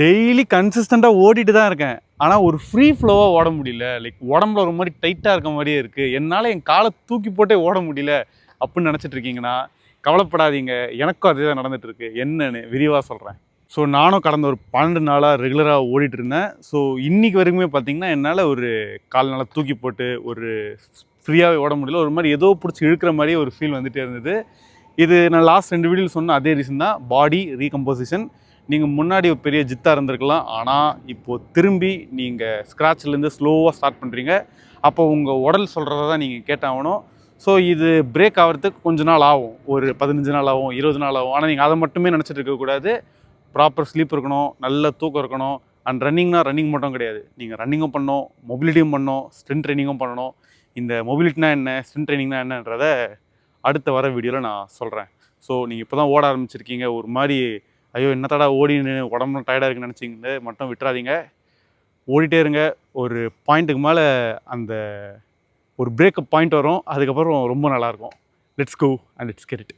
Daily கன்சிஸ்டண்ட்டாக ஓடிட்டு தான் இருக்கேன். ஆனால் ஒரு ஃப்ரீ ஃப்ளோவாக ஓட முடியல. லைக் உடம்புல ஒரு மாதிரி டைட்டாக இருக்க மாதிரியே இருக்குது. என்னால் என் காலை தூக்கி போட்டே ஓட முடியல அப்படின்னு நினச்சிட்டு இருக்கீங்கன்னா கவலைப்படாதீங்க. எனக்கும் அதே தான் நடந்துகிட்ருக்கு. என்னன்னு விரிவாக சொல்கிறேன். ஸோ நானும் கடந்த ஒரு 12 நாளாக ரெகுலராக ஓடிட்டு இருந்தேன். ஸோ இன்றைக்கி வரைக்குமே பார்த்திங்கன்னா என்னால் ஒரு கால் நல்லா தூக்கி போட்டு ஒரு ஃப்ரீயாகவே ஓட முடியல. ஒரு மாதிரி ஏதோ பிடிச்சி இழுக்கிற மாதிரியே ஒரு ஃபீல் வந்துகிட்டே இருந்தது. இது நான் லாஸ்ட் 2 வீடியோவில் சொன்ன அதே ரீசன் தான், பாடி ரீகம்போசிஷன். நீங்கள் முன்னாடி ஒரு பெரிய ஜித்தாக இருந்திருக்கலாம், ஆனால் இப்போது திரும்பி நீங்கள் ஸ்க்ராட்ச்லேருந்து ஸ்லோவாக ஸ்டார்ட் பண்ணுறீங்க. அப்போ உங்கள் உடல் சொல்கிறத தான் நீங்கள் கேட்டாகணும். ஸோ இது பிரேக் ஆகிறதுக்கு கொஞ்ச நாள் ஆகும். ஒரு 15 நாள் ஆகும், 20 நாள் ஆகும். ஆனால் நீங்கள் அதை மட்டுமே நினச்சிட்டு இருக்கக்கூடாது. ப்ராப்பர் ஸ்லீப் இருக்கணும், நல்ல தூக்கம் இருக்கணும். அண்ட் ரன்னிங்னா ரன்னிங் மட்டும் கிடையாது. நீங்கள் ரன்னிங்கும் பண்ணணும், மொபிலிட்டியும் பண்ணணும், ஸ்ட்ரென்த் ட்ரைனிங்கும் பண்ணணும். இந்த மொபிலிட்டினா என்ன, ஸ்ட்ரென்த் ட்ரைனிங்னா என்னன்றதை அடுத்த வர வீடியோவில் நான் சொல்கிறேன். ஸோ நீங்கள் இப்போ தான் ஓட ஆரம்பிச்சிருக்கீங்க, ஒரு மாதிரி ஐயோ என்னத்தடா ஓடின்னு உடம்புலாம் டயர்டாக இருக்குன்னு நினச்சிங்கன்னு மட்டும் விட்டுறாதீங்க. ஓடிட்டே இருங்க. ஒரு பாயிண்ட்டுக்கு மேலே அந்த ஒரு பிரேக்கப் பாயிண்ட் வரும். அதுக்கப்புறம் ரொம்ப நல்லாயிருக்கும். Let's go and let's get it.